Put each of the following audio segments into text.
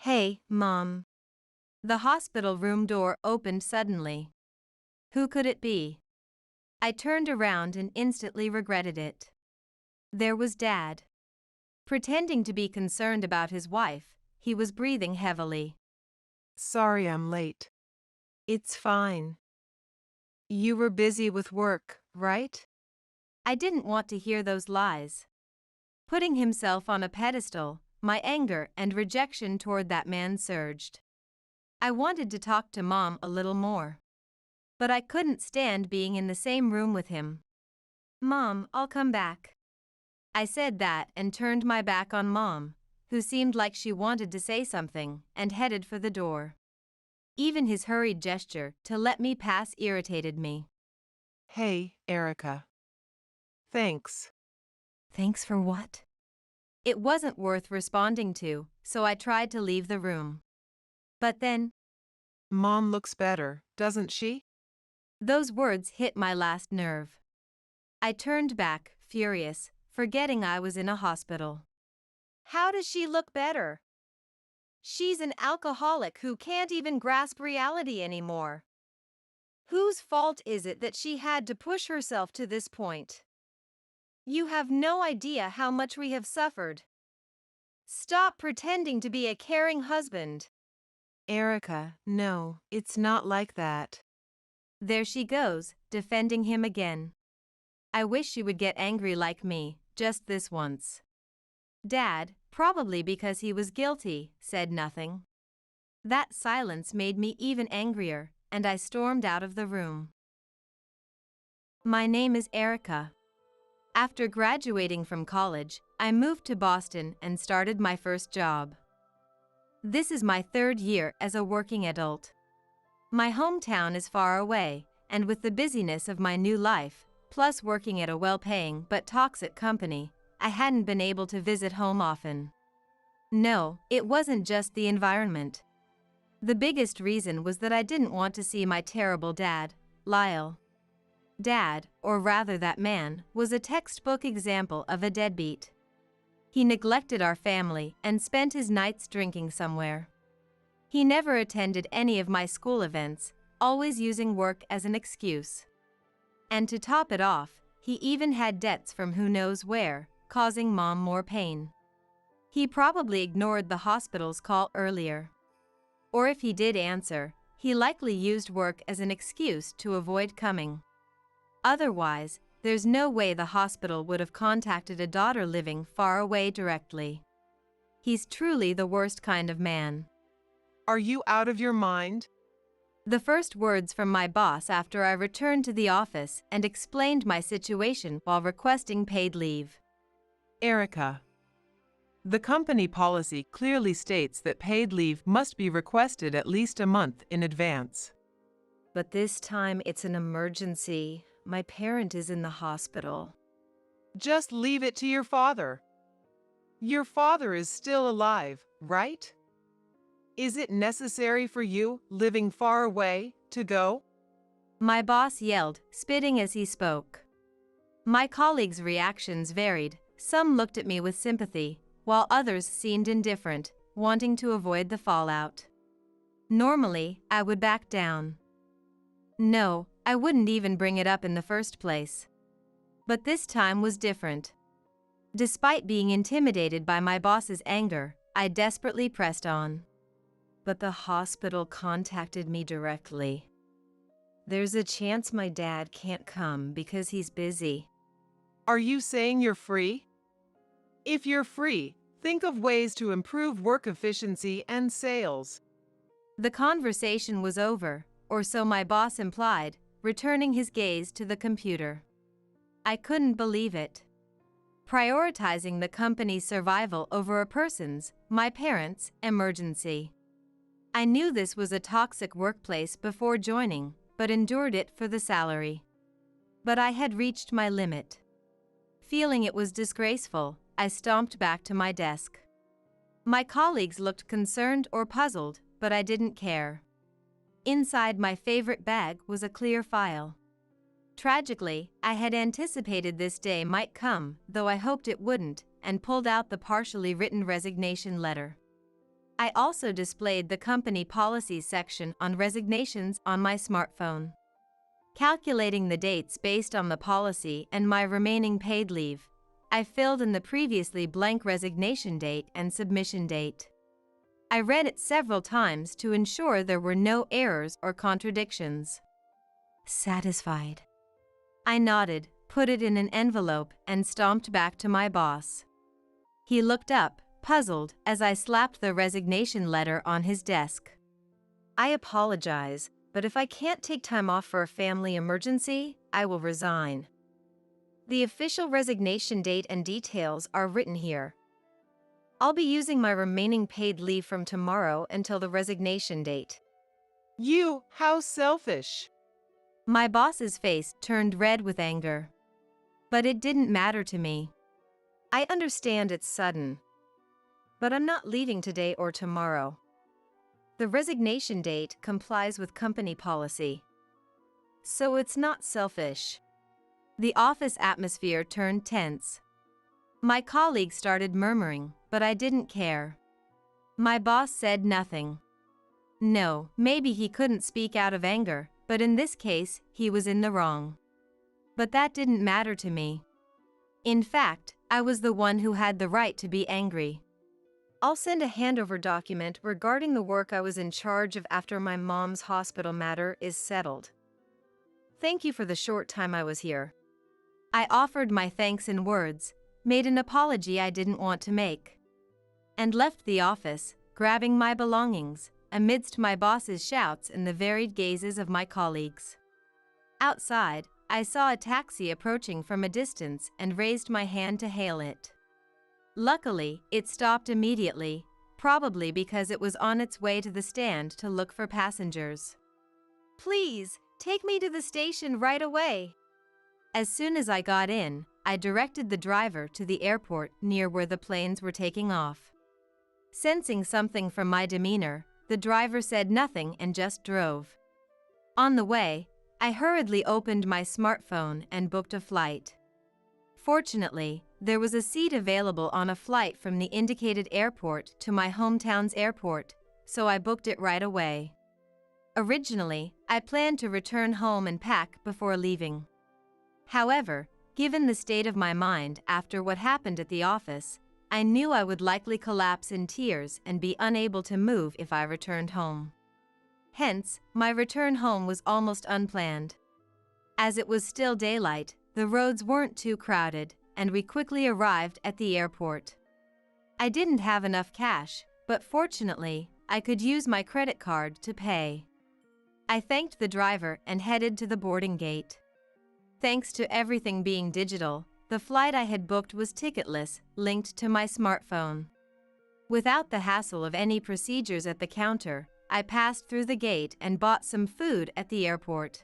Hey, Mom. The hospital room door opened suddenly. Who could it be? I turned around and instantly regretted it. There was Dad. Pretending to be concerned about his wife, he was breathing heavily. Sorry I'm late. It's fine. You were busy with work, right? I didn't want to hear those lies. Putting himself on a pedestal, my anger and rejection toward that man surged. I wanted to talk to Mom a little more. But I couldn't stand being in the same room with him. Mom, I'll come back. I said that and turned my back on Mom, who seemed like she wanted to say something, and headed for the door. Even his hurried gesture to let me pass irritated me. Hey, Erica. Thanks. Thanks for what? It wasn't worth responding to, so I tried to leave the room. But then, Mom looks better, doesn't she? those words hit my last nerve. I turned back, furious, forgetting I was in a hospital. How does she look better? She's an alcoholic who can't even grasp reality anymore. Whose fault is it that she had to push herself to this point? You have no idea how much we have suffered. Stop pretending to be a caring husband. Erica, no, it's not like that. There she goes, defending him again. I wish she would get angry like me, just this once. Dad, probably because he was guilty, said nothing. That silence made me even angrier, and I stormed out of the room. My name is Erica. After graduating from college, I moved to Boston and started my first job. This is my third year as a working adult. My hometown is far away, and with the busyness of my new life, plus working at a well-paying but toxic company, I hadn't been able to visit home often. No, it wasn't just the environment. The biggest reason was that I didn't want to see my terrible dad, Lyle. Dad, or rather that man, was a textbook example of a deadbeat. He neglected our family and spent his nights drinking somewhere. He never attended any of my school events, always using work as an excuse. And to top it off, he even had debts from who knows where, causing Mom more pain. He probably ignored the hospital's call earlier. Or if he did answer, he likely used work as an excuse to avoid coming. Otherwise, there's no way the hospital would have contacted a daughter living far away directly. He's truly the worst kind of man. Are you out of your mind? The first words from my boss after I returned to the office and explained my situation while requesting paid leave. Erica. The company policy clearly states that paid leave must be requested at least a month in advance. But this time it's an emergency. My parent is in the hospital. Just leave it to your father. Your father is still alive, right? Is it necessary for you, living far away, to go? My boss yelled, spitting as he spoke. My colleagues' reactions varied. Some looked at me with sympathy, while others seemed indifferent, wanting to avoid the fallout. Normally, I would back down. No, I wouldn't even bring it up in the first place. But this time was different. Despite being intimidated by my boss's anger, I desperately pressed on. But the hospital contacted me directly. There's a chance my dad can't come because he's busy. Are you saying you're free? If you're free, think of ways to improve work efficiency and sales. The conversation was over, or so my boss implied, returning his gaze to the computer. I couldn't believe it. Prioritizing the company's survival over a person's, my parents', emergency. I knew this was a toxic workplace before joining, but endured it for the salary. But I had reached my limit. Feeling it was disgraceful, I stomped back to my desk. My colleagues looked concerned or puzzled, but I didn't care. Inside my favorite bag was a clear file. Tragically, I had anticipated this day might come, though I hoped it wouldn't, and pulled out the partially written resignation letter. I also displayed the company policies section on resignations on my smartphone. Calculating the dates based on the policy and my remaining paid leave, I filled in the previously blank resignation date and submission date. I read it several times to ensure there were no errors or contradictions. Satisfied, I nodded, put it in an envelope, and stomped back to my boss. He looked up, puzzled, as I slapped the resignation letter on his desk. I apologize, but if I can't take time off for a family emergency, I will resign. The official resignation date and details are written here. I'll be using my remaining paid leave from tomorrow until the resignation date. How selfish. My boss's face turned red with anger. But it didn't matter to me. I understand it's sudden. But I'm not leaving today or tomorrow. The resignation date complies with company policy. So it's not selfish. The office atmosphere turned tense. My colleagues started murmuring, but I didn't care. My boss said nothing. No, maybe he couldn't speak out of anger, but in this case, he was in the wrong. But that didn't matter to me. In fact, I was the one who had the right to be angry. I'll send a handover document regarding the work I was in charge of after my mom's hospital matter is settled. Thank you for the short time I was here. I offered my thanks in words, made an apology I didn't want to make, and left the office, grabbing my belongings, amidst my boss's shouts and the varied gazes of my colleagues. Outside, I saw a taxi approaching from a distance and raised my hand to hail it. Luckily, it stopped immediately, probably because it was on its way to the stand to look for passengers. Please, take me to the station right away. As soon as I got in, I directed the driver to the airport near where the planes were taking off. Sensing something from my demeanor, the driver said nothing and just drove. On the way, I hurriedly opened my smartphone and booked a flight. Fortunately, there was a seat available on a flight from the indicated airport to my hometown's airport, so I booked it right away. Originally, I planned to return home and pack before leaving. However, given the state of my mind after what happened at the office, I knew I would likely collapse in tears and be unable to move if I returned home. Hence, my return home was almost unplanned. As it was still daylight, the roads weren't too crowded, and we quickly arrived at the airport. I didn't have enough cash, but fortunately, I could use my credit card to pay. I thanked the driver and headed to the boarding gate. Thanks to everything being digital, the flight I had booked was ticketless, linked to my smartphone. Without the hassle of any procedures at the counter, I passed through the gate and bought some food at the airport.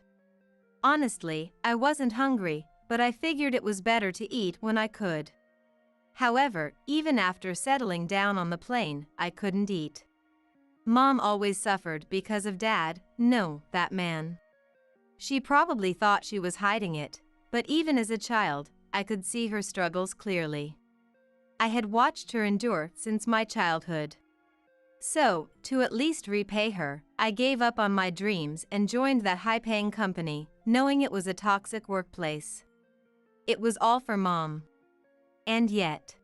Honestly, I wasn't hungry, but I figured it was better to eat when I could. However, even after settling down on the plane, I couldn't eat. Mom always suffered because of Dad, that man. She probably thought she was hiding it, but even as a child, I could see her struggles clearly. I had watched her endure since my childhood. So, to at least repay her, I gave up on my dreams and joined that high-paying company, knowing it was a toxic workplace. It was all for Mom. And yet,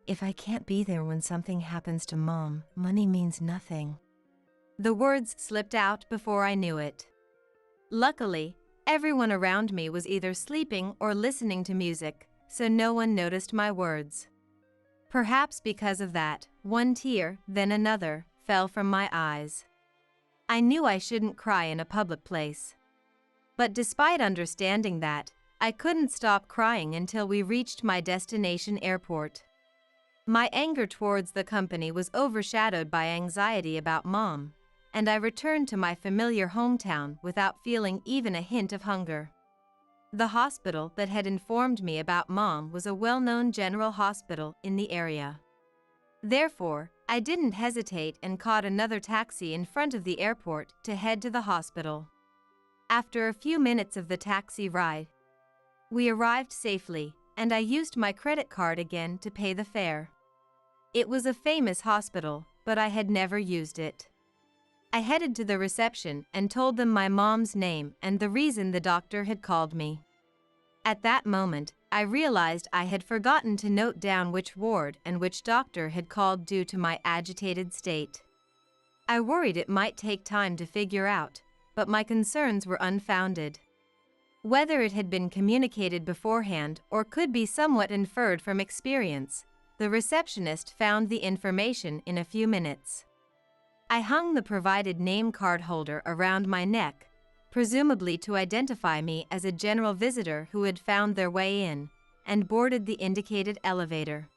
if I can't be there when something happens to Mom, money means nothing. The words slipped out before I knew it. Luckily, everyone around me was either sleeping or listening to music, so no one noticed my words. Perhaps because of that, one tear, then another, fell from my eyes. I knew I shouldn't cry in a public place. But despite understanding that, I couldn't stop crying until we reached my destination airport. My anger towards the company was overshadowed by anxiety about Mom, and I returned to my familiar hometown without feeling even a hint of hunger. The hospital that had informed me about Mom was a well-known general hospital in the area. Therefore, I didn't hesitate and caught another taxi in front of the airport to head to the hospital. After a few minutes of the taxi ride, we arrived safely, and I used my credit card again to pay the fare. It was a famous hospital, but I had never used it. I headed to the reception and told them my mom's name and the reason the doctor had called me. At that moment, I realized I had forgotten to note down which ward and which doctor had called due to my agitated state. I worried it might take time to figure out, but my concerns were unfounded. Whether it had been communicated beforehand or could be somewhat inferred from experience, the receptionist found the information in a few minutes. I hung the provided name card holder around my neck, presumably to identify me as a general visitor who had found their way in, and boarded the indicated elevator.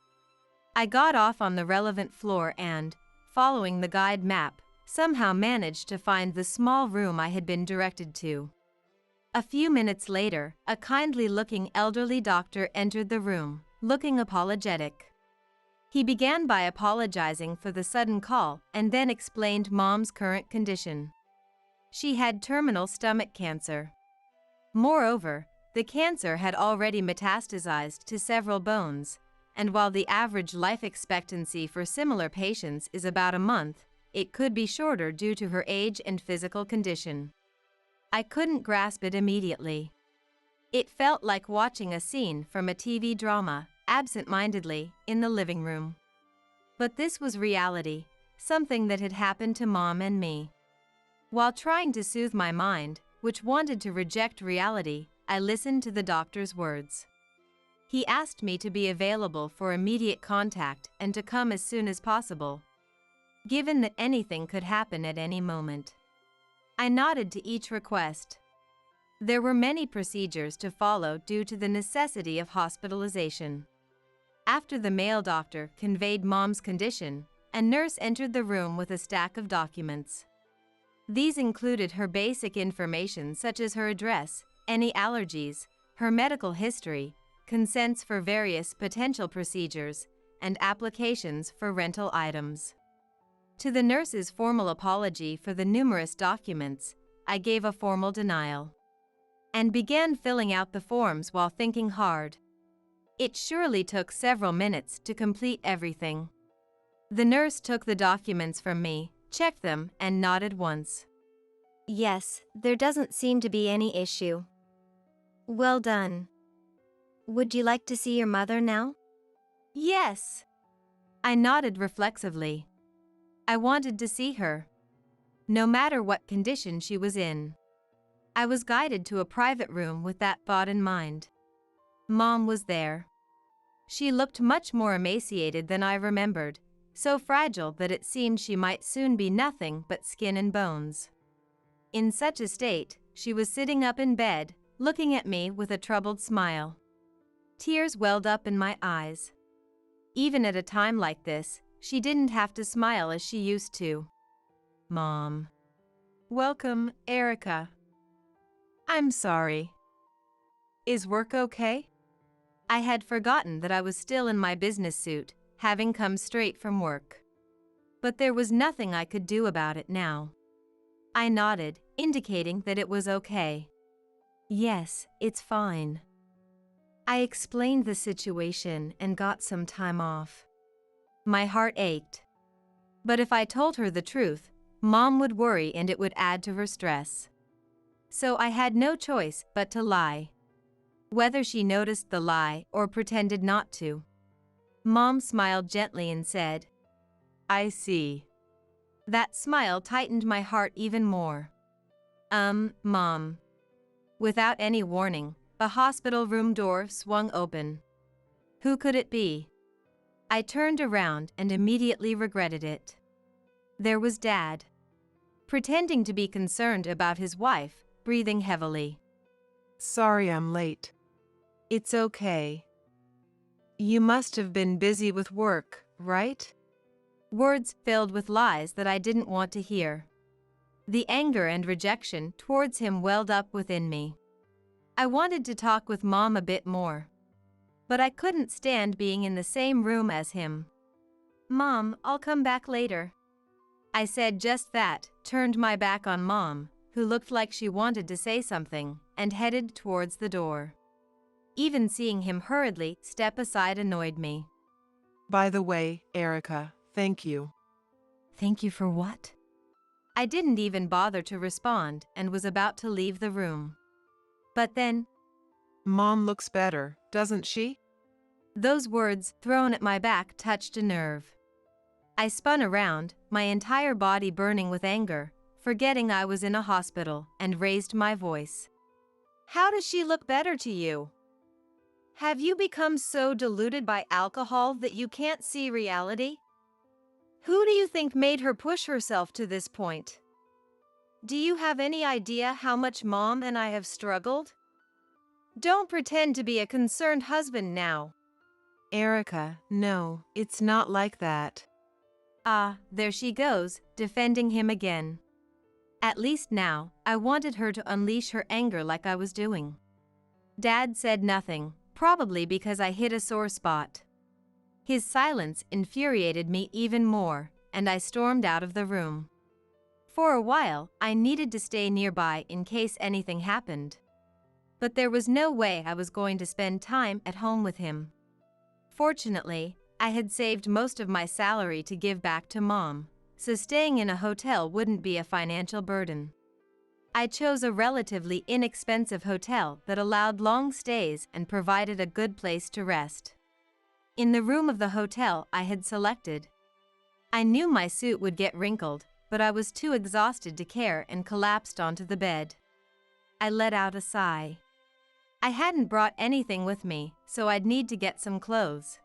I got off on the relevant floor and, following the guide map, somehow managed to find the small room I had been directed to. A few minutes later, a kindly-looking elderly doctor entered the room, looking apologetic. He began by apologizing for the sudden call and then explained Mom's current condition. She had terminal stomach cancer. Moreover, the cancer had already metastasized to several bones, and while the average life expectancy for similar patients is about a month, it could be shorter due to her age and physical condition. I couldn't grasp it immediately. It felt like watching a scene from a TV drama, absent-mindedly, in the living room. But this was reality, something that had happened to Mom and me. While trying to soothe my mind, which wanted to reject reality, I listened to the doctor's words. He asked me to be available for immediate contact and to come as soon as possible, given that anything could happen at any moment. I nodded to each request. There were many procedures to follow due to the necessity of hospitalization. After the male doctor conveyed Mom's condition, a nurse entered the room with a stack of documents. These included her basic information such as her address, any allergies, her medical history, consents for various potential procedures, and applications for rental items. To the nurse's formal apology for the numerous documents, I gave a formal denial and began filling out the forms while thinking hard. It surely took several minutes to complete everything. The nurse took the documents from me, checked them, and nodded once. Yes, there doesn't seem to be any issue. Well done. Would you like to see your mother now? Yes. I nodded reflexively. I wanted to see her, no matter what condition she was in. I was guided to a private room with that thought in mind. Mom was there. She looked much more emaciated than I remembered, so fragile that it seemed she might soon be nothing but skin and bones. In such a state, she was sitting up in bed, looking at me with a troubled smile. Tears welled up in my eyes. Even at a time like this, she didn't have to smile as she used to. Mom. Welcome, Erica. I'm sorry. Is work okay? I had forgotten that I was still in my business suit, having come straight from work. But there was nothing I could do about it now. I nodded, indicating that it was okay. Yes, it's fine. I explained the situation and got some time off. My heart ached. But if I told her the truth, Mom would worry and it would add to her stress. So I had no choice but to lie. Whether she noticed the lie or pretended not to. Mom smiled gently and said, I see. That smile tightened my heart even more. Mom. Without any warning, the hospital room door swung open. Who could it be? I turned around and immediately regretted it. There was Dad. Pretending to be concerned about his wife, breathing heavily. Sorry I'm late. It's okay. You must have been busy with work, right? Words filled with lies that I didn't want to hear. The anger and rejection towards him welled up within me. I wanted to talk with Mom a bit more. But I couldn't stand being in the same room as him. Mom, I'll come back later. I said just that, turned my back on Mom, who looked like she wanted to say something, and headed towards the door. Even seeing him hurriedly step aside annoyed me. By the way, Erica, thank you. Thank you for what? I didn't even bother to respond and was about to leave the room. But then, Mom looks better, doesn't she? those words thrown at my back touched a nerve. I spun around, my entire body burning with anger, forgetting I was in a hospital, and raised my voice. How does she look better to you? Have you become so deluded by alcohol that you can't see reality? Who do you think made her push herself to this point? Do you have any idea how much Mom and I have struggled? Don't pretend to be a concerned husband now. Erica, no, it's not like that. Ah, there she goes, defending him again. At least now, I wanted her to unleash her anger like I was doing. Dad said nothing, probably because I hit a sore spot. His silence infuriated me even more, and I stormed out of the room. For a while, I needed to stay nearby in case anything happened. But there was no way I was going to spend time at home with him. Fortunately, I had saved most of my salary to give back to Mom, so staying in a hotel wouldn't be a financial burden. I chose a relatively inexpensive hotel that allowed long stays and provided a good place to rest. In the room of the hotel I had selected, I knew my suit would get wrinkled, but I was too exhausted to care and collapsed onto the bed. I let out a sigh. I hadn't brought anything with me, so I'd need to get some clothes.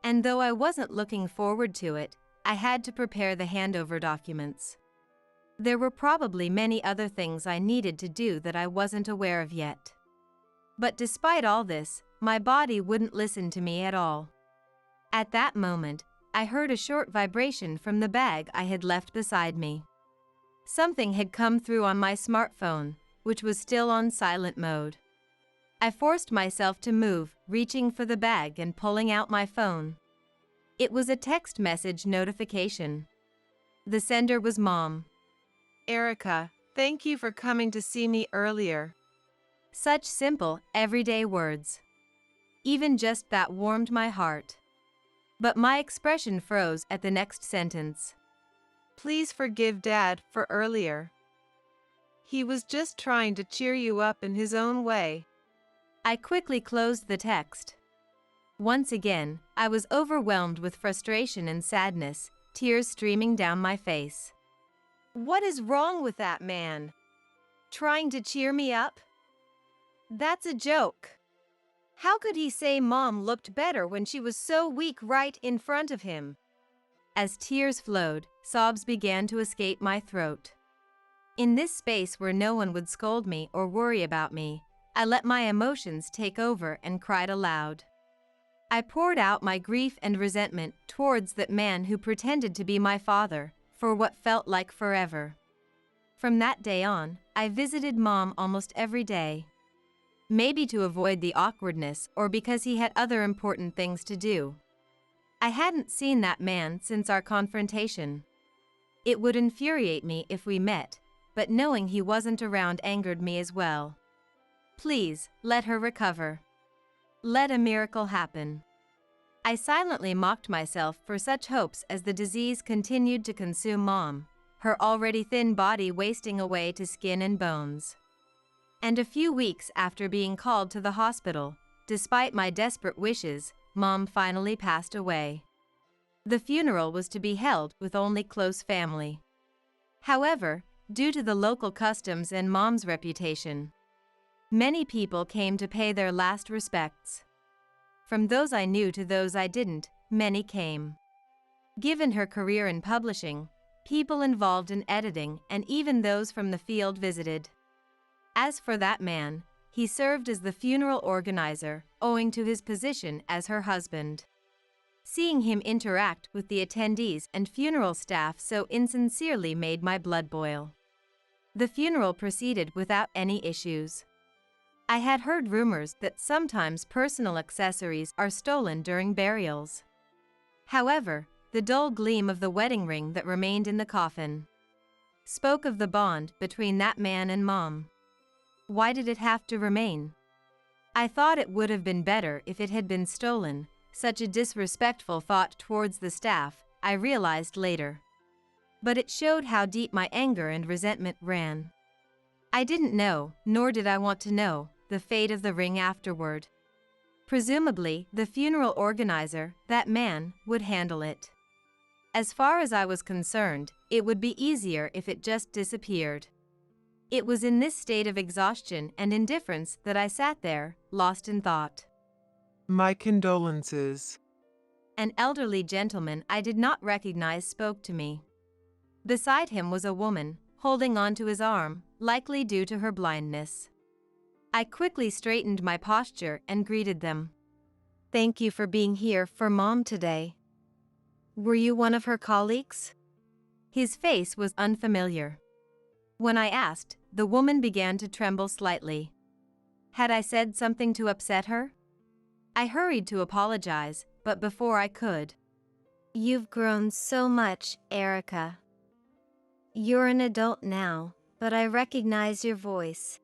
And though I wasn't looking forward to it, I had to prepare the handover documents. There were probably many other things I needed to do that I wasn't aware of yet. But despite all this, my body wouldn't listen to me at all. At that moment, I heard a short vibration from the bag I had left beside me. Something had come through on my smartphone, which was still on silent mode. I forced myself to move, reaching for the bag and pulling out my phone. It was a text message notification. The sender was Mom. Erica, thank you for coming to see me earlier. Such simple, everyday words. Even just that warmed my heart. But my expression froze at the next sentence. Please forgive Dad for earlier. He was just trying to cheer you up in his own way. I quickly closed the text. Once again, I was overwhelmed with frustration and sadness, tears streaming down my face. What is wrong with that man? Trying to cheer me up? That's a joke. How could he say Mom looked better when she was so weak right in front of him? As tears flowed, sobs began to escape my throat. In this space where no one would scold me or worry about me, I let my emotions take over and cried aloud. I poured out my grief and resentment towards that man who pretended to be my father for what felt like forever. From that day on, I visited Mom almost every day. Maybe to avoid the awkwardness or because he had other important things to do. I hadn't seen that man since our confrontation. It would infuriate me if we met, but knowing he wasn't around angered me as well. Please, let her recover. Let a miracle happen. I silently mocked myself for such hopes as the disease continued to consume Mom, her already thin body wasting away to skin and bones. And a few weeks after being called to the hospital, despite my desperate wishes, Mom finally passed away. The funeral was to be held with only close family. However, due to the local customs and Mom's reputation, many people came to pay their last respects. From those I knew to those I didn't, many came. Given her career in publishing, people involved in editing and even those from the field visited. As for that man, he served as the funeral organizer, owing to his position as her husband. Seeing him interact with the attendees and funeral staff so insincerely made my blood boil. The funeral proceeded without any issues. I had heard rumors that sometimes personal accessories are stolen during burials. However, the dull gleam of the wedding ring that remained in the coffin spoke of the bond between that man and Mom. Why did it have to remain? I thought it would have been better if it had been stolen, such a disrespectful thought towards the staff, I realized later. but it showed how deep my anger and resentment ran. I didn't know, nor did I want to know, the fate of the ring afterward. Presumably, the funeral organizer, that man, would handle it. As far as I was concerned, it would be easier if it just disappeared. It was in this state of exhaustion and indifference that I sat there, lost in thought. My condolences. An elderly gentleman I did not recognize spoke to me. Beside him was a woman, holding on to his arm, likely due to her blindness. I quickly straightened my posture and greeted them. Thank you for being here for Mom today. Were you one of her colleagues? His face was unfamiliar. When I asked, the woman began to tremble slightly. Had I said something to upset her? I hurried to apologize, but before I could. You've grown so much, Erica. You're an adult now, but I recognize your voice.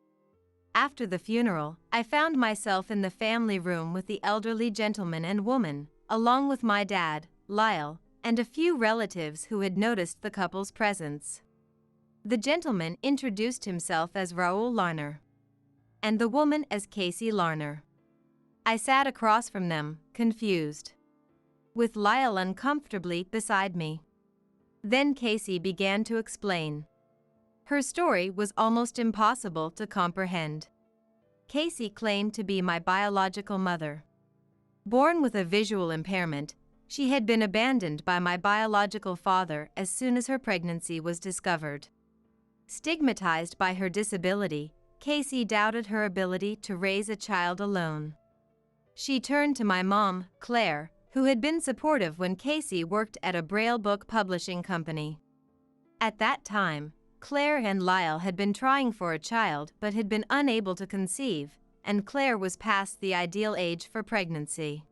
After the funeral, I found myself in the family room with the elderly gentleman and woman, along with my dad, Lyle, and a few relatives who had noticed the couple's presence. The gentleman introduced himself as Raoul Larner, and the woman as Casey Larner. I sat across from them, confused, with Lyle uncomfortably beside me. Then Casey began to explain. Her story was almost impossible to comprehend. Casey claimed to be my biological mother. Born with a visual impairment, she had been abandoned by my biological father as soon as her pregnancy was discovered. Stigmatized by her disability, Casey doubted her ability to raise a child alone. She turned to my mom, Claire, who had been supportive when Casey worked at a Braille book publishing company. At that time, Claire and Lyle had been trying for a child but had been unable to conceive, and Claire was past the ideal age for pregnancy.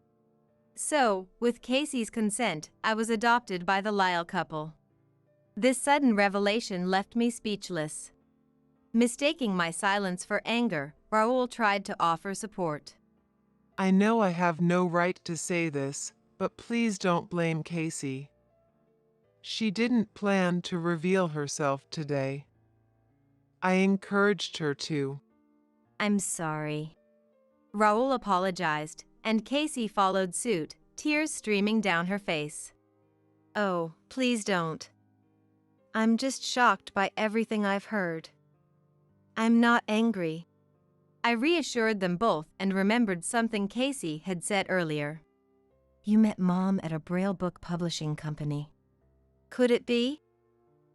So, with Casey's consent, I was adopted by the Lyle couple. This sudden revelation left me speechless. Mistaking my silence for anger, Raoul tried to offer support. I know I have no right to say this, but please don't blame Casey. She didn't plan to reveal herself today. I encouraged her to. I'm sorry. Raoul apologized, and Casey followed suit, tears streaming down her face. Oh, please don't. I'm just shocked by everything I've heard. I'm not angry. I reassured them both and remembered something Casey had said earlier. You met Mom at a Braille book publishing company. Could it be?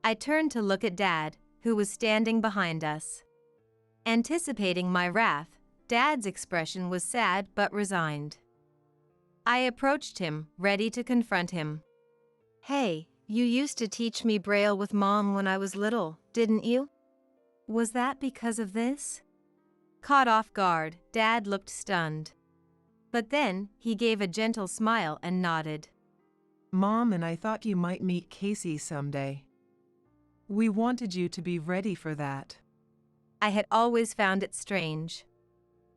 I turned to look at Dad, who was standing behind us. Anticipating my wrath, Dad's expression was sad but resigned. I approached him, ready to confront him. Hey, you used to teach me Braille with Mom when I was little, didn't you? Was that because of this? Caught off guard, Dad looked stunned. But then, he gave a gentle smile and nodded. Mom and I thought you might meet Casey someday. We wanted you to be ready for that. I had always found it strange.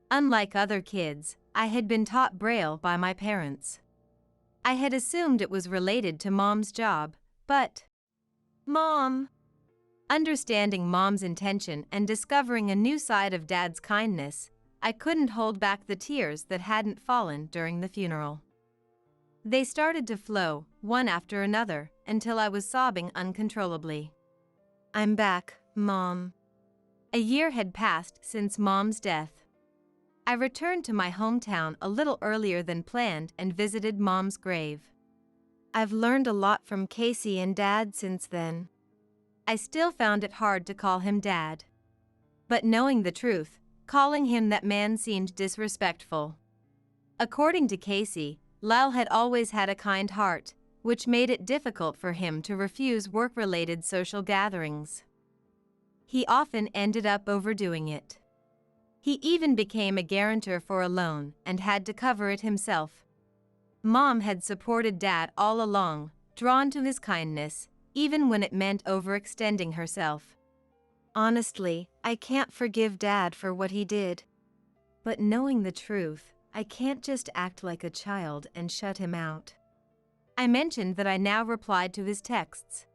Unlike other kids, I had been taught Braille by my parents. I had assumed it was related to Mom's job, but... Mom! Understanding Mom's intention and discovering a new side of Dad's kindness, I couldn't hold back the tears that hadn't fallen during the funeral. They started to flow, one after another, until I was sobbing uncontrollably. I'm back, Mom. A year had passed since Mom's death. I returned to my hometown a little earlier than planned and visited Mom's grave. I've learned a lot from Casey and Dad since then. I still found it hard to call him Dad. But knowing the truth, calling him that man seemed disrespectful. According to Casey, Lyle had always had a kind heart, which made it difficult for him to refuse work-related social gatherings. He often ended up overdoing it. He even became a guarantor for a loan and had to cover it himself. Mom had supported Dad all along, drawn to his kindness, even when it meant overextending herself. Honestly, I can't forgive Dad for what he did. But knowing the truth, I can't just act like a child and shut him out. I mentioned that I now replied to his texts.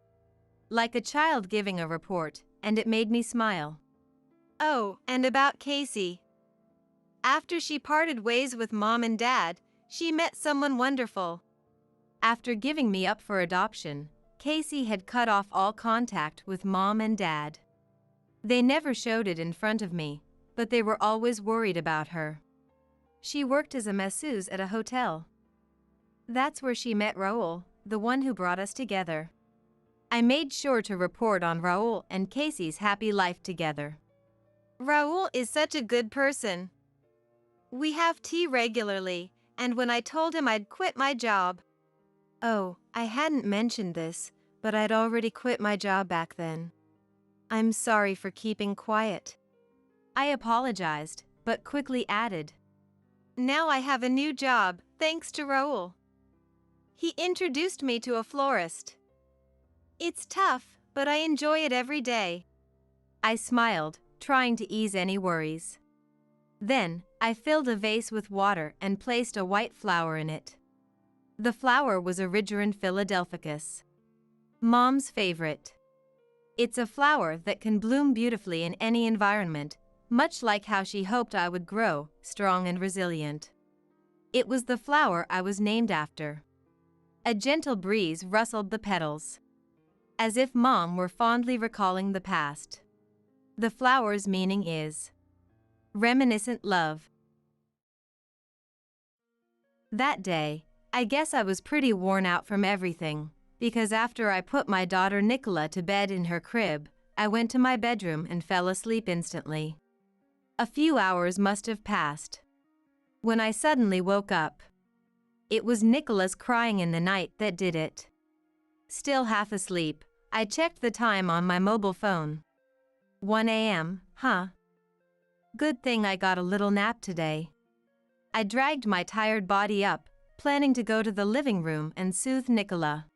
like a child giving a report, and it made me smile. Oh, and about Casey. After she parted ways with Mom and Dad, she met someone wonderful. After giving me up for adoption, Casey had cut off all contact with Mom and Dad. They never showed it in front of me, but they were always worried about her. She worked as a masseuse at a hotel. That's where she met Raoul, the one who brought us together. I made sure to report on Raoul and Casey's happy life together. Raoul is such a good person. We have tea regularly, and when I told him I'd quit my job. Oh, I hadn't mentioned this, but I'd already quit my job back then. I'm sorry for keeping quiet. I apologized, but quickly added. Now I have a new job, thanks to Raoul. He introduced me to a florist. It's tough, but I enjoy it every day. I smiled, trying to ease any worries. Then, I filled a vase with water and placed a white flower in it. The flower was a Rigerin philadelphicus. Mom's favorite. It's a flower that can bloom beautifully in any environment, much like how she hoped I would grow, strong and resilient. It was the flower I was named after. A gentle breeze rustled the petals, as if Mom were fondly recalling the past. The flower's meaning is reminiscent love. That day, I guess I was pretty worn out from everything, because after I put my daughter Nicola to bed in her crib, I went to my bedroom and fell asleep instantly. A few hours must have passed when I suddenly woke up. It was Nicola's crying in the night that did it. Still half asleep, I checked the time on my mobile phone. 1 a.m., huh? Good thing I got a little nap today. I dragged my tired body up, planning to go to the living room and soothe Nicola.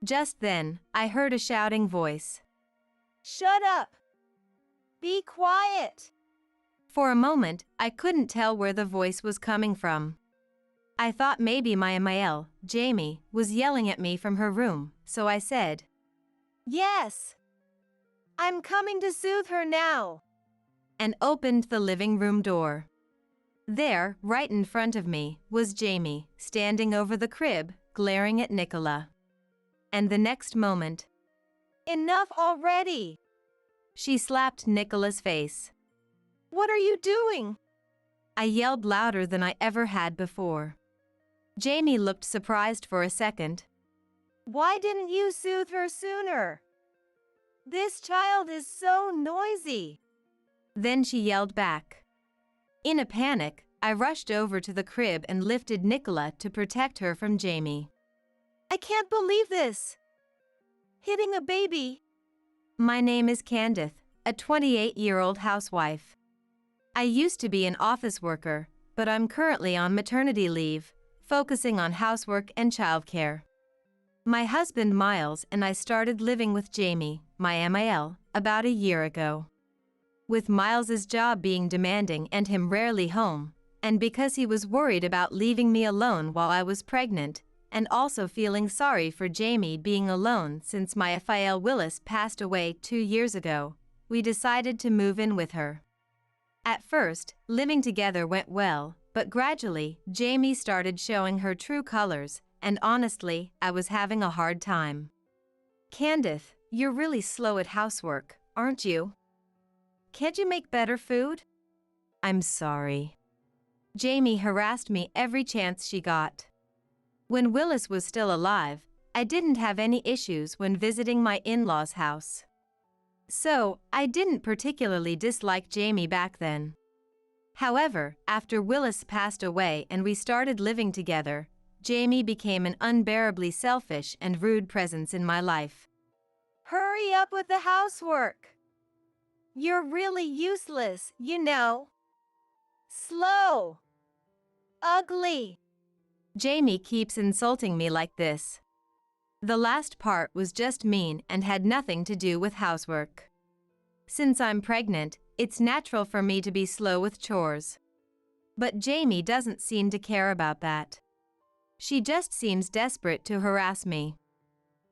Just then, I heard a shouting voice. Shut up! Be quiet! For a moment, I couldn't tell where the voice was coming from. I thought maybe my MIL, Jamie, was yelling at me from her room, so I said, Yes! I'm coming to soothe her now! And opened the living room door. There, right in front of me, was Jamie, standing over the crib, glaring at Nicola. And the next moment, Enough already! She slapped Nicola's face. What are you doing? I yelled louder than I ever had before. Jamie looked surprised for a second. Why didn't you soothe her sooner? This child is so noisy. Then she yelled back. In a panic, I rushed over to the crib and lifted Nicola to protect her from Jamie. I can't believe this. Hitting a baby. My name is Candace, a 28-year-old housewife. I used to be an office worker, but I'm currently on maternity leave, focusing on housework and childcare. My husband Miles and I started living with Jamie, my MIL, about a year ago. With Miles's job being demanding and him rarely home, and because he was worried about leaving me alone while I was pregnant, and also feeling sorry for Jamie being alone since my FIL Willis passed away 2 years ago, we decided to move in with her. At first, living together went well, but gradually, Jamie started showing her true colors, and honestly, I was having a hard time. Candace, you're really slow at housework, aren't you? Can't you make better food? I'm sorry. Jamie harassed me every chance she got. When Willis was still alive, I didn't have any issues when visiting my in-laws' house. So, I didn't particularly dislike Jamie back then. However, after Willis passed away and we started living together, Jamie became an unbearably selfish and rude presence in my life. Hurry up with the housework! You're really useless, you know. Slow. Ugly. Jamie keeps insulting me like this. The last part was just mean and had nothing to do with housework. Since I'm pregnant, it's natural for me to be slow with chores. But Jamie doesn't seem to care about that. She just seems desperate to harass me.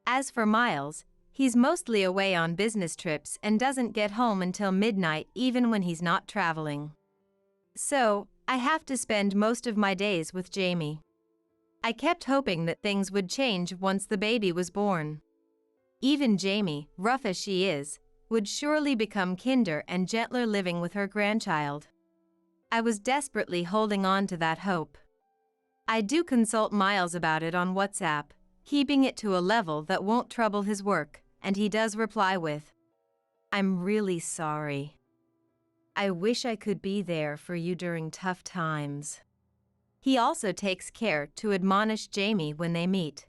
As for Miles, He's mostly away on business trips and doesn't get home until midnight even when he's not traveling. So, I have to spend most of my days with Jamie. I kept hoping that things would change once the baby was born. Even Jamie, rough as she is, would surely become kinder and gentler living with her grandchild. I was desperately holding on to that hope. I do consult Miles about it on WhatsApp, keeping it to a level that won't trouble his work, and he does reply with, "I'm really sorry. I wish I could be there for you during tough times." He also takes care to admonish Jamie when they meet.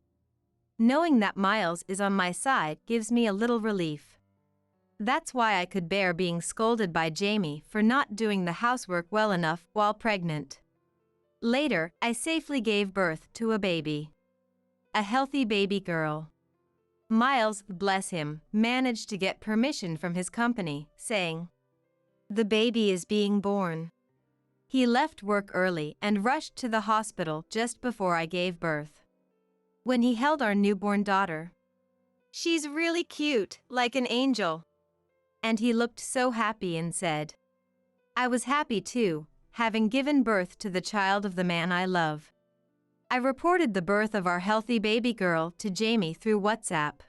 Knowing that Miles is on my side gives me a little relief. That's why I could bear being scolded by Jamie for not doing the housework well enough while pregnant. Later, I safely gave birth to a baby. A healthy baby girl. Miles, bless him, managed to get permission from his company, saying, "The baby is being born." He left work early and rushed to the hospital just before I gave birth. When he held our newborn daughter, "She's really cute, like an angel." And he looked so happy and said, "I was happy too, having given birth to the child of the man I love." I reported the birth of our healthy baby girl to Jamie through WhatsApp.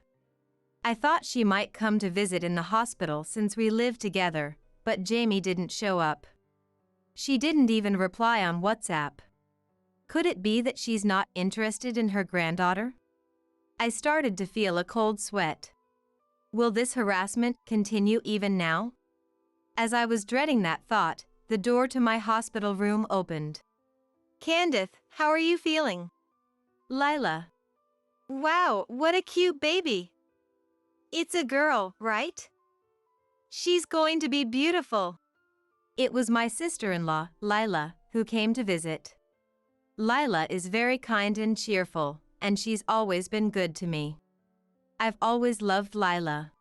I thought she might come to visit in the hospital since we live together, but Jamie didn't show up. She didn't even reply on WhatsApp. Could it be that she's not interested in her granddaughter? I started to feel a cold sweat. Will this harassment continue even now? As I was dreading that thought, the door to my hospital room opened. "Candace, how are you feeling?" "Lila." "Wow, what a cute baby. It's a girl, right? She's going to be beautiful." It was my sister-in-law, Lila, who came to visit. Lila is very kind and cheerful, and she's always been good to me. I've always loved Lila.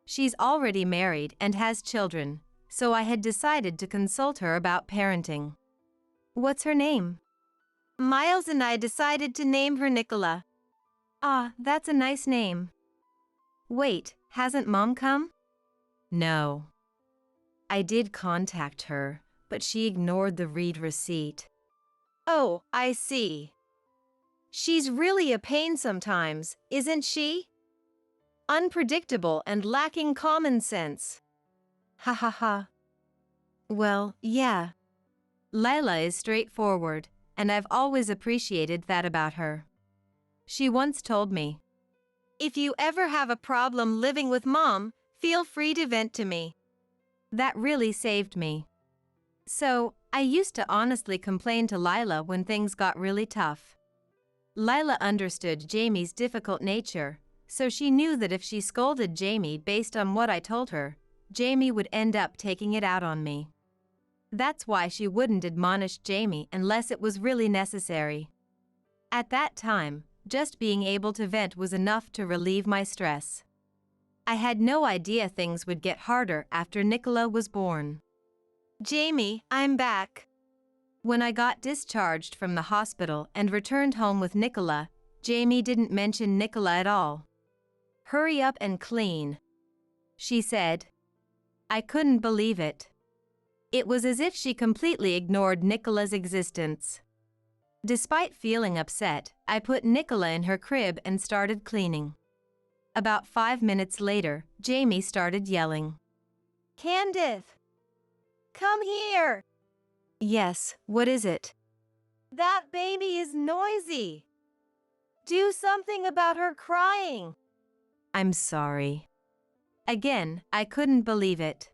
She's already married and has children, so I had decided to consult her about parenting. "What's her name?" "Miles and I decided to name her Nicola." "Ah, that's a nice name." "Wait, hasn't Mom come?" "No. I did contact her, but she ignored the read receipt." "Oh, I see. She's really a pain sometimes, isn't she? Unpredictable and lacking common sense." Ha ha ha. Well, yeah. Lila is straightforward, and I've always appreciated that about her. She once told me, "If you ever have a problem living with Mom, feel free to vent to me." That really saved me. So, I used to honestly complain to Lila when things got really tough. Lila understood Jamie's difficult nature, so she knew that if she scolded Jamie based on what I told her, Jamie would end up taking it out on me. That's why she wouldn't admonish Jamie unless it was really necessary. At that time, just being able to vent was enough to relieve my stress. I had no idea things would get harder after Nicola was born. "Jamie, I'm back." When I got discharged from the hospital and returned home with Nicola, Jamie didn't mention Nicola at all. "Hurry up and clean," she said. I couldn't believe it. It was as if she completely ignored Nicola's existence. Despite feeling upset, I put Nicola in her crib and started cleaning. About 5 minutes later, Jamie started yelling. "Candace! Come here!" "Yes, what is it?" "That baby is noisy. Do something about her crying." "I'm sorry." Again, I couldn't believe it.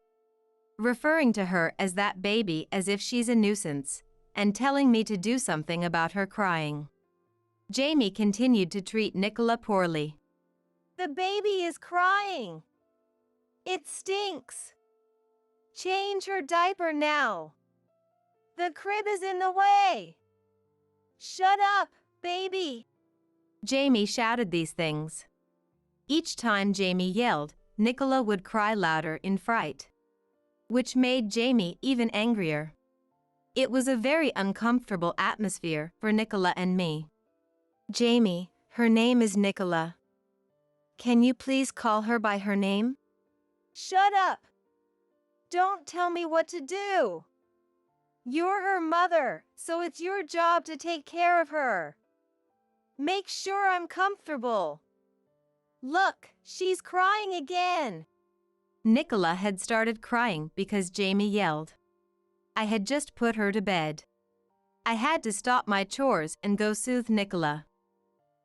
Referring to her as that baby as if she's a nuisance, and telling me to do something about her crying. Jamie continued to treat Nicola poorly. "The baby is crying. It stinks. Change her diaper now. The crib is in the way. Shut up, baby." Jamie shouted these things. Each time Jamie yelled, Nicola would cry louder in fright, which made Jamie even angrier. It was a very uncomfortable atmosphere for Nicola and me. "Jamie, her name is Nicola. Can you please call her by her name? Shut up! Don't tell me what to do! You're her mother, so it's your job to take care of her. Make sure I'm comfortable. Look, she's crying again. Nicola had started crying because Jamie yelled. I had just put her to bed. I had to stop my chores and go soothe Nicola.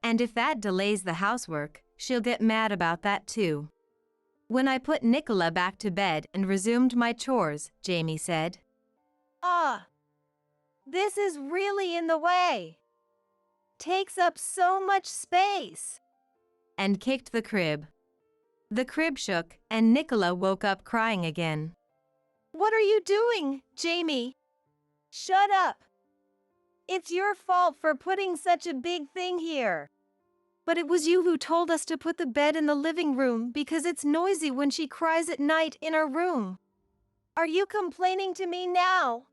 And if that delays the housework, she'll get mad about that too. When I put Nicola back to bed and resumed my chores, Jamie said, This is really in the way. Takes up so much space. And kicked the crib. The crib shook and Nicola woke up crying again. What are you doing, Jamie? Shut up. It's your fault for putting such a big thing here. But it was you who told us to put the bed in the living room because it's noisy when she cries at night in our room. Are you complaining to me now?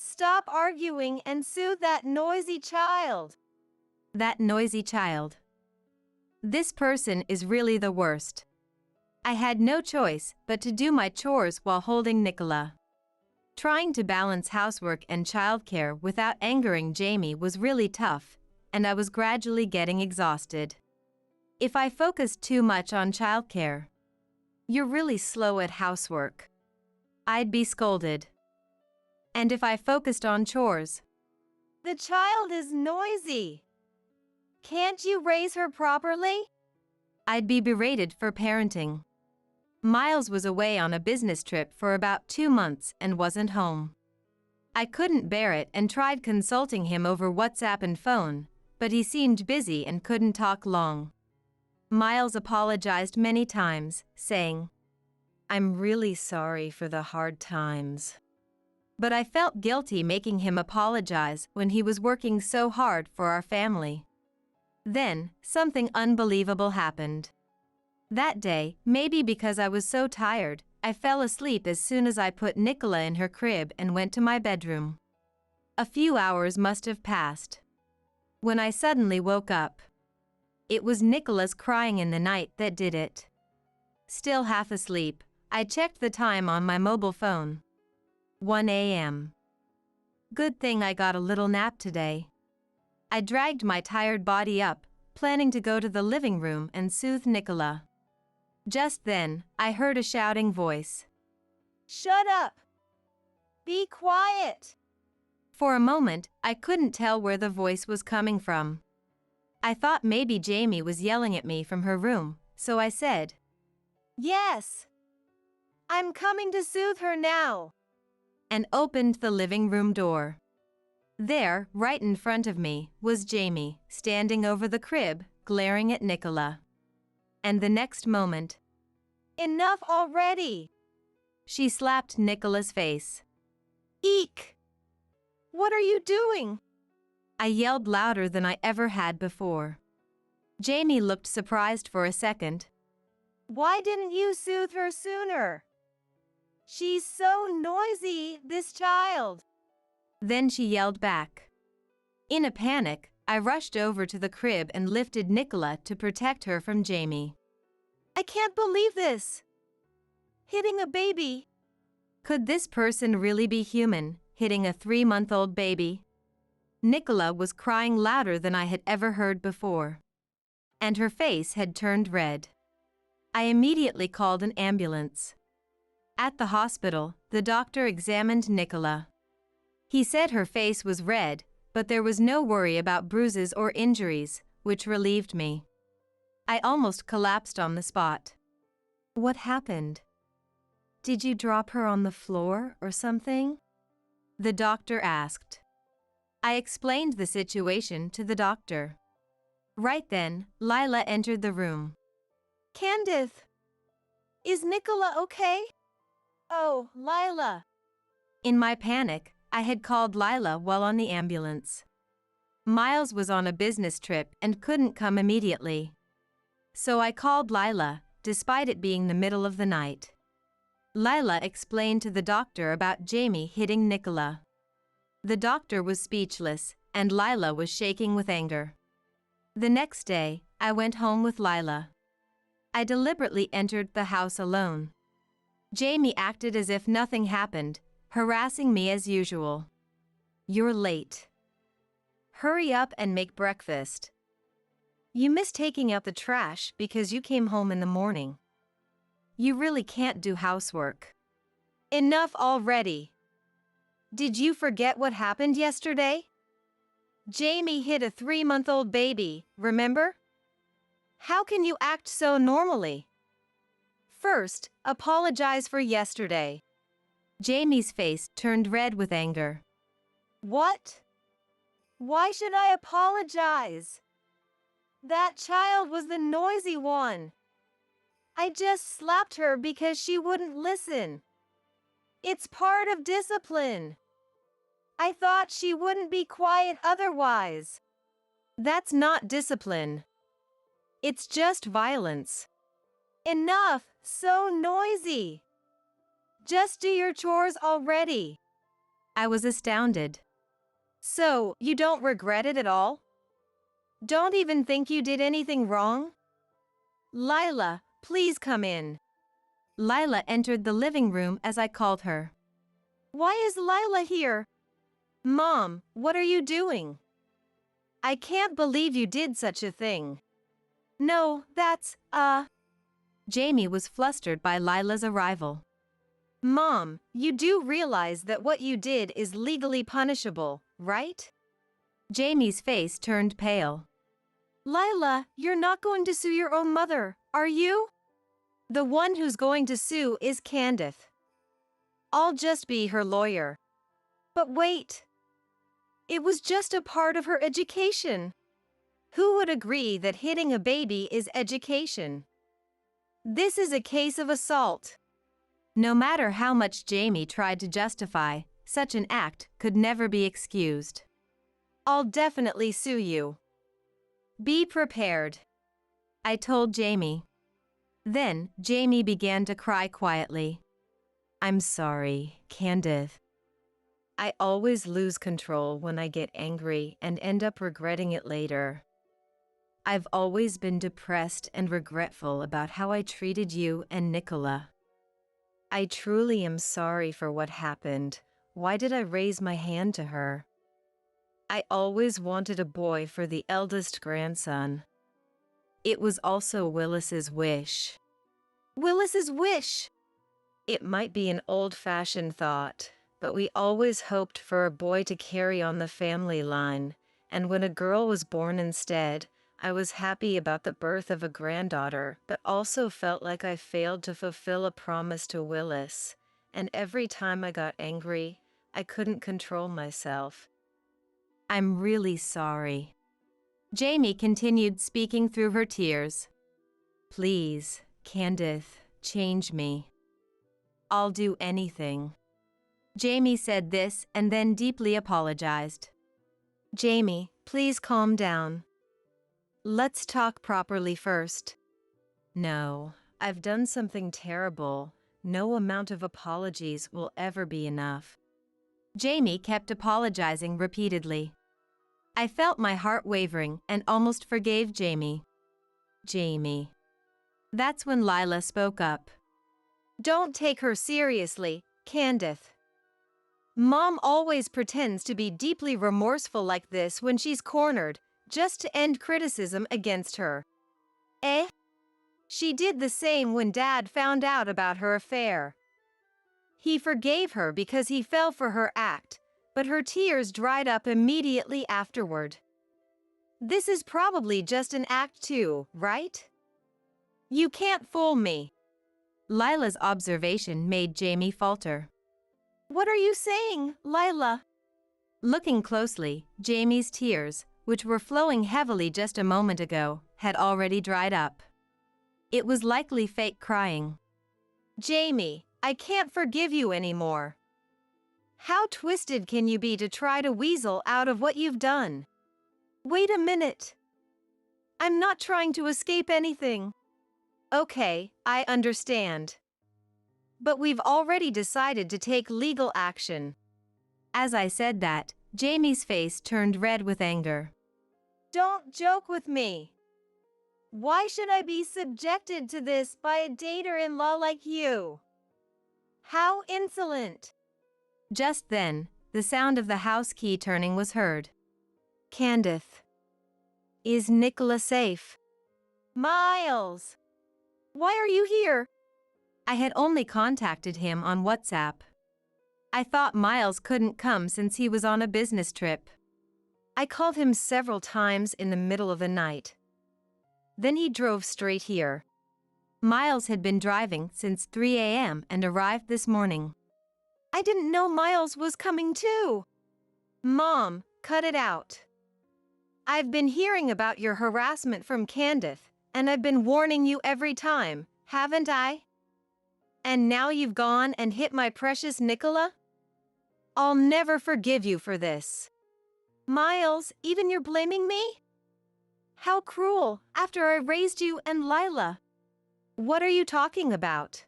Stop arguing and soothe that noisy child. That noisy child. This person is really the worst. I had no choice but to do my chores while holding Nicola. Trying to balance housework and childcare without angering Jamie was really tough, and I was gradually getting exhausted. If I focused too much on childcare, "You're really slow at housework," I'd be scolded. And if I focused on chores, "The child is noisy. Can't you raise her properly?" I'd be berated for parenting. Miles was away on a business trip for about 2 months and wasn't home. I couldn't bear it and tried consulting him over WhatsApp and phone, but he seemed busy and couldn't talk long. Miles apologized many times, saying, "I'm really sorry for the hard times." But I felt guilty making him apologize when he was working so hard for our family. Then, something unbelievable happened. That day, maybe because I was so tired, I fell asleep as soon as I put Nicola in her crib and went to my bedroom. A few hours must have passed when I suddenly woke up. It was Nicola's crying in the night that did it. Still half asleep, I checked the time on my mobile phone. 1 a.m. Good thing I got a little nap today. I dragged my tired body up, planning to go to the living room and soothe Nicola. Just then, I heard a shouting voice. "Shut up! Be quiet!" For a moment, I couldn't tell where the voice was coming from. I thought maybe Jamie was yelling at me from her room, so I said, "Yes, I'm coming to soothe her now," and opened the living room door. There, right in front of me, was Jamie, standing over the crib, glaring at Nicola. And the next moment, "Enough already!" She slapped Nicola's face. "Eek! What are you doing?" I yelled louder than I ever had before. Jamie looked surprised for a second. "Why didn't you soothe her sooner? She's so noisy, this child." Then she yelled back. In a panic, I rushed over to the crib and lifted Nicola to protect her from Jamie. "I can't believe this! Hitting a baby!" Could this person really be human, hitting a 3-month-old baby? Nicola was crying louder than I had ever heard before. And her face had turned red. I immediately called an ambulance. At the hospital, the doctor examined Nicola. He said her face was red, but there was no worry about bruises or injuries, which relieved me. I almost collapsed on the spot. "What happened? Did you drop her on the floor or something?" the doctor asked. I explained the situation to the doctor. Right then, Lila entered the room. "Candace, is Nicola okay?" "Oh, Lila." In my panic, I had called Lila while on the ambulance. Miles was on a business trip and couldn't come immediately. So I called Lila, despite it being the middle of the night. Lila explained to the doctor about Jamie hitting Nicola. The doctor was speechless, and Lila was shaking with anger. The next day, I went home with Lila. I deliberately entered the house alone. Jamie acted as if nothing happened, harassing me as usual. You're late. Hurry up and make breakfast. You missed taking out the trash because you came home in the morning. You really can't do housework. Enough already. Did you forget what happened yesterday? Jamie hit a 3-month-old baby, remember? How can you act so normally? First, apologize for yesterday. Jamie's face turned red with anger. What? Why should I apologize? That child was the noisy one. I just slapped her because she wouldn't listen. It's part of discipline. I thought she wouldn't be quiet otherwise. That's not discipline. It's just violence. Enough, so noisy. Just do your chores already. I was astounded. So, you don't regret it at all? Don't even think you did anything wrong? Lila, please come in. Lila entered the living room as I called her. Why is Lila here? Mom, what are you doing? I can't believe you did such a thing. No, that's, Jamie was flustered by Lila's arrival. Mom, you do realize that what you did is legally punishable, right? Jamie's face turned pale. Lila, you're not going to sue your own mother, are you? The one who's going to sue is Candace. I'll just be her lawyer. But wait. It was just a part of her education. Who would agree that hitting a baby is education? This is a case of assault. No matter how much Jamie tried to justify, such an act could never be excused. I'll definitely sue you. Be prepared, I told Jamie. Then, Jamie began to cry quietly. I'm sorry, Candace. I always lose control when I get angry and end up regretting it later. I've always been depressed and regretful about how I treated you and Nicola. I truly am sorry for what happened. Why did I raise my hand to her? I always wanted a boy for the eldest grandson. It was also Willis's wish. Willis's wish! It might be an old-fashioned thought, but we always hoped for a boy to carry on the family line, and when a girl was born instead, I was happy about the birth of a granddaughter, but also felt like I failed to fulfill a promise to Willis, and every time I got angry, I couldn't control myself. I'm really sorry. Jamie continued speaking through her tears. Please, Candace, change me. I'll do anything. Jamie said this and then deeply apologized. Jamie, please calm down. Let's talk properly first. No, I've done something terrible. No amount of apologies will ever be enough. Jamie kept apologizing repeatedly. I felt my heart wavering and almost forgave Jamie. Jamie. That's when Lila spoke up. Don't take her seriously, Candace. Mom always pretends to be deeply remorseful like this when she's cornered, just to end criticism against her. She did the same when Dad found out about her affair. He forgave her because he fell for her act, but her tears dried up immediately afterward. This is probably just an act too, right? You can't fool me. Lila's observation made Jamie falter. What are you saying, Lila? Looking closely, Jamie's tears, which were flowing heavily just a moment ago, had already dried up. It was likely fake crying. Jamie, I can't forgive you anymore. How twisted can you be to try to weasel out of what you've done? Wait a minute. I'm not trying to escape anything. Okay, I understand. But we've already decided to take legal action. As I said that, Jamie's face turned red with anger. Don't joke with me. Why should I be subjected to this by a dater-in-law like you? How insolent! Just then, the sound of the house key turning was heard. Candace. Is Nicola safe? Miles! Why are you here? I had only contacted him on WhatsApp. I thought Miles couldn't come since he was on a business trip. I called him several times in the middle of the night. Then he drove straight here. Miles had been driving since 3 a.m. and arrived this morning. I didn't know Miles was coming too. Mom, cut it out. I've been hearing about your harassment from Candace, and I've been warning you every time, haven't I? And now you've gone and hit my precious Nicola? I'll never forgive you for this. Miles, even you're blaming me? How cruel, after I raised you and Lila. What are you talking about?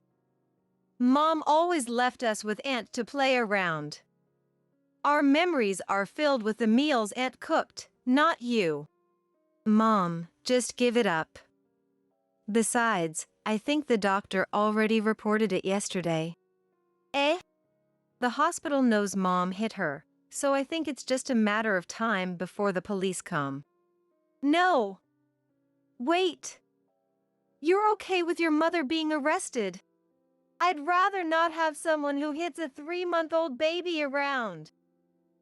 Mom always left us with Aunt to play around. Our memories are filled with the meals Aunt cooked, not you. Mom, just give it up. Besides, I think the doctor already reported it yesterday. Eh? The hospital knows Mom hit her, so I think it's just a matter of time before the police come. No! Wait! You're okay with your mother being arrested? I'd rather not have someone who hits a 3-month-old baby around.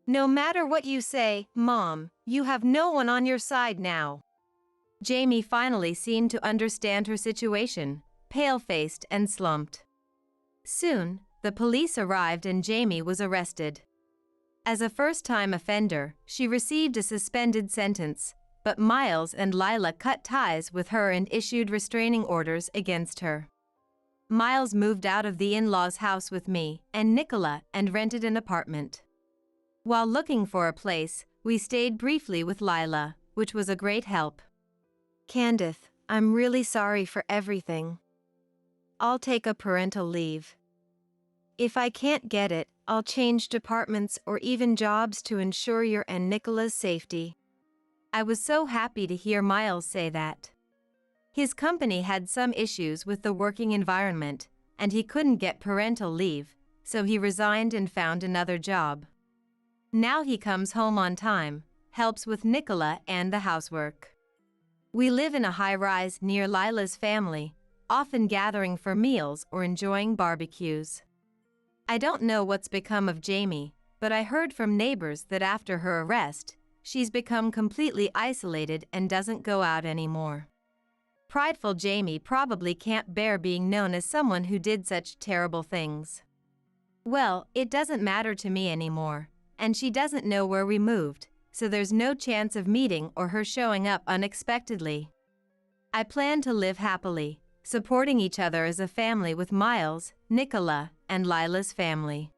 No matter what you say, Mom, you have no one on your side now. Jamie finally seemed to understand her situation, pale-faced and slumped. Soon, the police arrived and Jamie was arrested. As a first-time offender, she received a suspended sentence, but Miles and Lila cut ties with her and issued restraining orders against her. Miles moved out of the in-laws' house with me and Nicola and rented an apartment. While looking for a place, we stayed briefly with Lila, which was a great help. Candace, I'm really sorry for everything. I'll take a parental leave. If I can't get it, I'll change departments or even jobs to ensure your and Nicola's safety. I was so happy to hear Miles say that. His company had some issues with the working environment, and he couldn't get parental leave, so he resigned and found another job. Now he comes home on time, helps with Nicola and the housework. We live in a high-rise near Lila's family, often gathering for meals or enjoying barbecues. I don't know what's become of Jamie, but I heard from neighbors that after her arrest, she's become completely isolated and doesn't go out anymore. Prideful Jamie probably can't bear being known as someone who did such terrible things. Well, it doesn't matter to me anymore, and she doesn't know where we moved, so there's no chance of meeting or her showing up unexpectedly. I plan to live happily, supporting each other as a family with Miles, Nicola, and Lila's family.